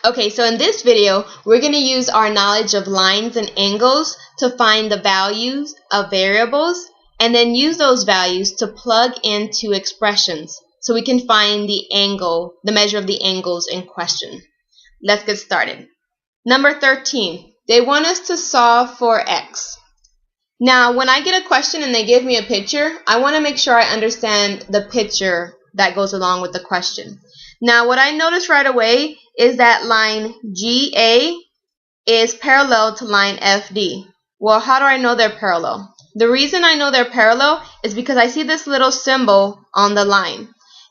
Okay, so in this video, we're going to use our knowledge of lines and angles to find the values of variables and then use those values to plug into expressions so we can find the angle, the measure of the angles in question. Let's get started. Number 13, they want us to solve for x. Now, when I get a question and they give me a picture, I want to make sure I understand the picture that goes along with the question. Now, what I notice right away is that line GA is parallel to line FD. Well, how do I know they're parallel? The reason I know they're parallel is because I see this little symbol on the line.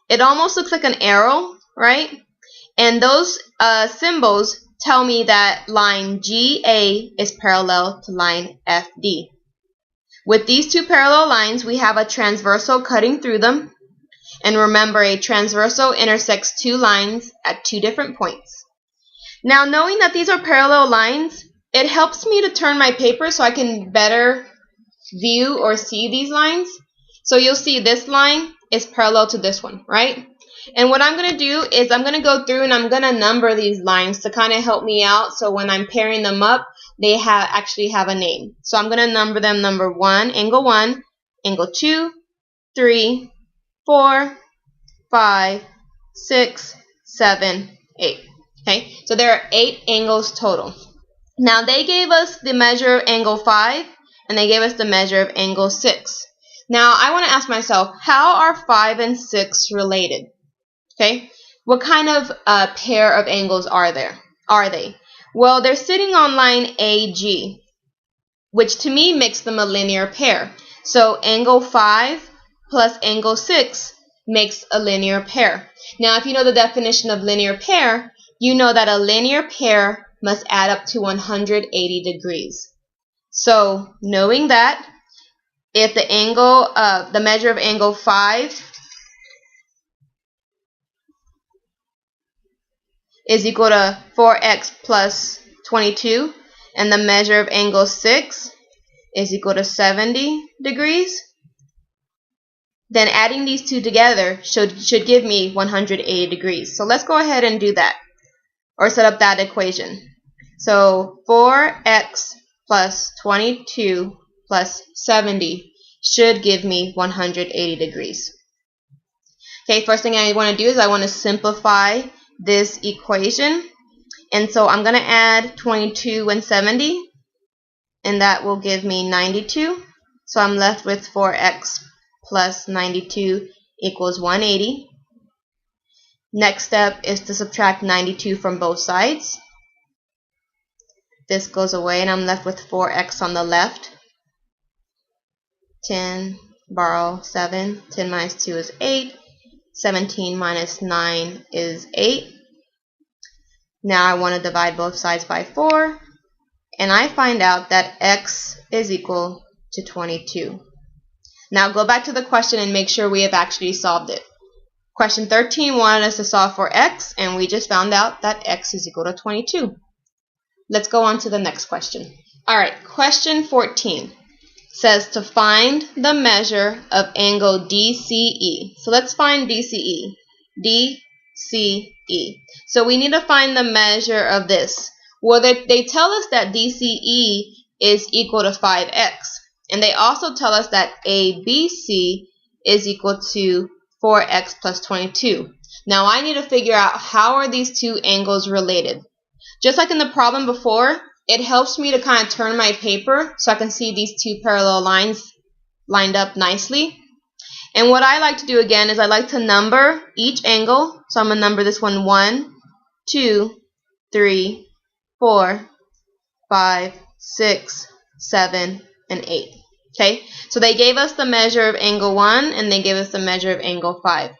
It almost looks like an arrow, right? And those symbols tell me that line GA is parallel to line FD. With these two parallel lines, we have a transversal cutting through them. And remember, a transversal intersects two lines at two different points. Now, knowing that these are parallel lines, it helps me to turn my paper so I can better view or see these lines. So you'll see this line is parallel to this one, right? And what I'm going to do is I'm going to go through and I'm going to number these lines to kind of help me out, so when I'm pairing them up, they actually have a name. So I'm going to number them: number 1, angle 2, 3, 4, 5, 6, 7, 8. Okay, so there are 8 angles total. Now they gave us the measure of angle 5 and they gave us the measure of angle 6. Now I want to ask myself, how are 5 and 6 related? Okay, what kind of pair of angles are they? Well, they're sitting on line AG, which to me makes them a linear pair. So angle 5 plus angle 6 makes a linear pair. Now, if you know the definition of linear pair, you know that a linear pair must add up to 180 degrees. So, knowing that, if the measure of angle 5 is equal to 4x plus 22, and the measure of angle 6 is equal to 70 degrees, then adding these two together should give me 180 degrees. So let's go ahead and do that, or set up that equation. So 4x plus 22 plus 70 should give me 180 degrees. Okay, first thing I want to do is I want to simplify this equation. And so I'm going to add 22 and 70, and that will give me 92. So I'm left with 4x plus 92 equals 180. Next step is to subtract 92 from both sides. This goes away and I'm left with 4x on the left. 10, borrow 7. 10 minus 2 is 8. 17 minus 9 is 8. Now I want to divide both sides by 4. And I find out that x is equal to 22. Now go back to the question and make sure we have actually solved it. Question 13 wanted us to solve for x, and we just found out that x is equal to 22. Let's go on to the next question. Alright, question 14 says to find the measure of angle DCE. So let's find DCE. DCE. So we need to find the measure of this. Well, they tell us that DCE is equal to 5x. And they also tell us that ABC is equal to 4x plus 22. Now I need to figure out how are these two angles related. Just like in the problem before, it helps me to kind of turn my paper so I can see these two parallel lines lined up nicely. And what I like to do again is I like to number each angle. So I'm going to number this one 1, 2, 3, 4, 5, 6, 7, and 8. Okay, so they gave us the measure of angle 1 and they gave us the measure of angle 5.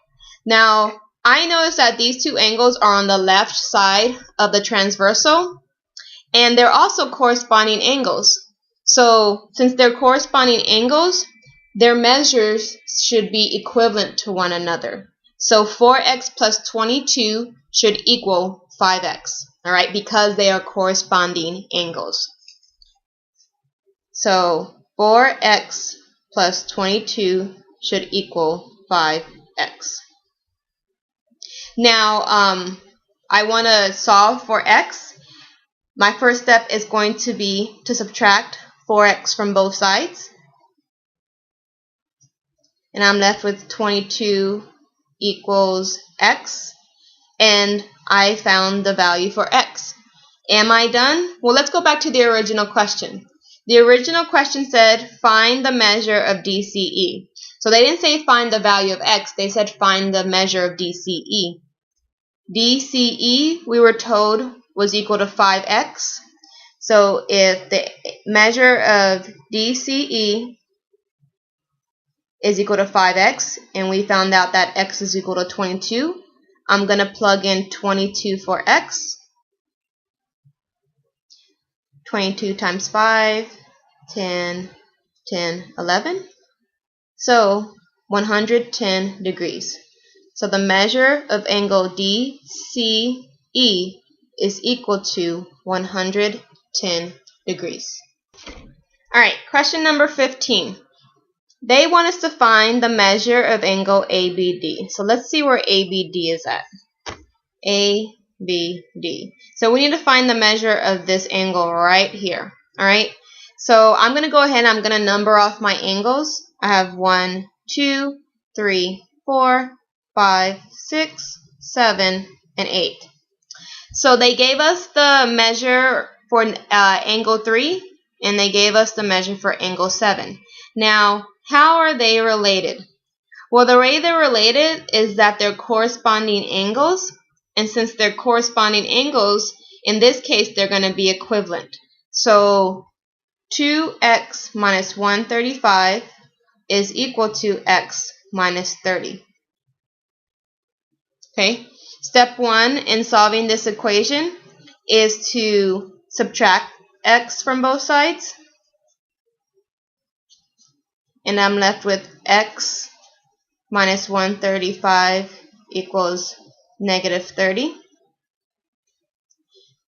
Now, I notice that these two angles are on the left side of the transversal, and they're also corresponding angles. So, since they're corresponding angles, their measures should be equivalent to one another. So, 4x plus 22 should equal 5x, all right, because they are corresponding angles. So 4x plus 22 should equal 5x. Now, I want to solve for x, my first step is going to be to subtract 4x from both sides. And I'm left with 22 equals x. And I found the value for x. Am I done? Well, let's go back to the original question. The original question said find the measure of DCE. So they didn't say find the value of x, they said find the measure of DCE. DCE, we were told, was equal to 5x. So if the measure of DCE is equal to 5x, and we found out that x is equal to 22, I'm going to plug in 22 for x. 22 times 5, 10, 10, 11. So 110 degrees. So the measure of angle DCE is equal to 110 degrees. Alright, question number 15. They want us to find the measure of angle ABD. So let's see where ABD is at. ABD. So we need to find the measure of this angle right here. Alright, so I'm going to go ahead and I'm going to number off my angles. I have 1, 2, 3, 4, 5, 6, 7, and 8. So they gave us the measure for angle 3, and they gave us the measure for angle 7. Now, how are they related? Well, the way they're related is that they're corresponding angles, and since they're corresponding angles, in this case, they're going to be equivalent. So 2x minus 135 is equal to x minus 30. Okay, step 1 in solving this equation is to subtract x from both sides. And I'm left with x minus 135 equals negative 30.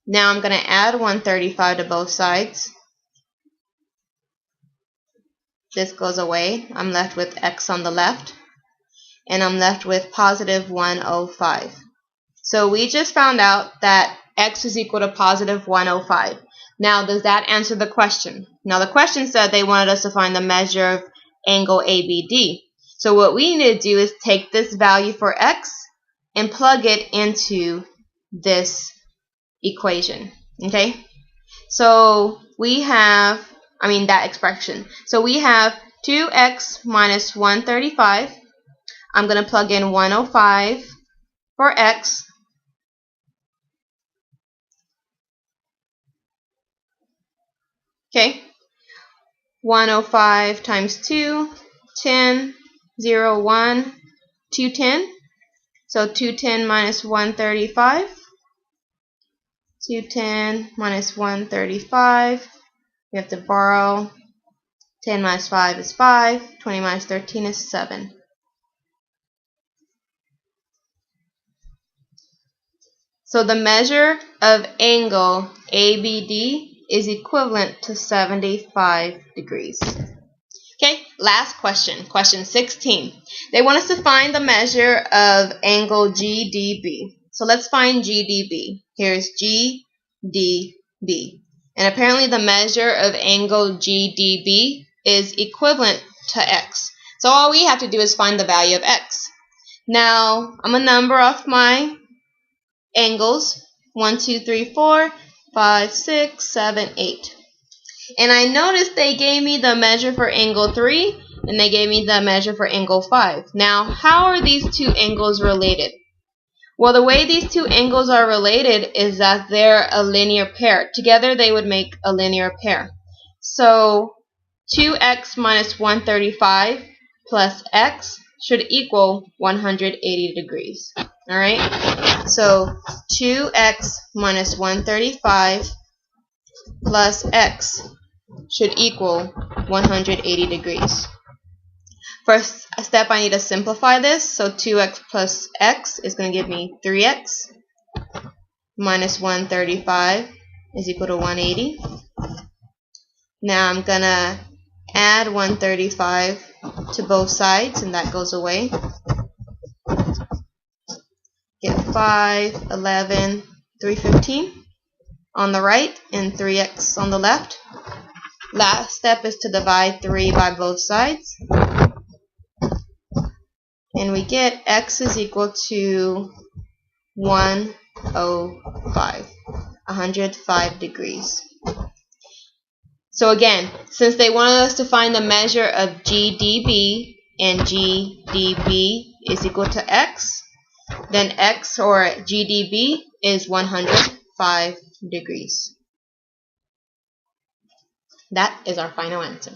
Now I'm going to add 135 to both sides. This goes away. I'm left with x on the left. And I'm left with positive 105. So we just found out that x is equal to positive 105. Now, does that answer the question? Now, the question said they wanted us to find the measure of angle ABD. So what we need to do is take this value for x and plug it into this equation. Okay? So we have, that expression. So we have 2x minus 135. I'm going to plug in 105 for x. Okay. 105 times 2, 10, 0, 1, 210. So 210 minus 135. 210 minus 135. We have to borrow. 10 minus 5 is 5. 20 minus 13 is 7. So the measure of angle ABD is equivalent to 75 degrees. Okay, last question, question 16. They want us to find the measure of angle GDB. So let's find GDB. Here's GDB. And apparently the measure of angle GDB is equivalent to x. So all we have to do is find the value of x. Now, I'm going to number off my angles. 1, 2, 3, 4, 5, 6, 7, 8. And I noticed they gave me the measure for angle 3 and they gave me the measure for angle 5. Now, how are these two angles related? Well, the way these two angles are related is that they're a linear pair. Together they would make a linear pair. So 2x minus 135 plus x should equal 180 degrees. Alright, so 2x minus 135 plus x should equal 180 degrees. First step, I need to simplify this. So 2x plus x is going to give me 3x minus 135 is equal to 180. Now I'm going to add 135 to both sides, and that goes away. Get 5, 11, 315 on the right, and 3x on the left. Last step is to divide 3 by both sides. And we get x is equal to 105 degrees. So again, since they wanted us to find the measure of GDB, and GDB is equal to x, then x, or GDB, is 105 degrees. That is our final answer.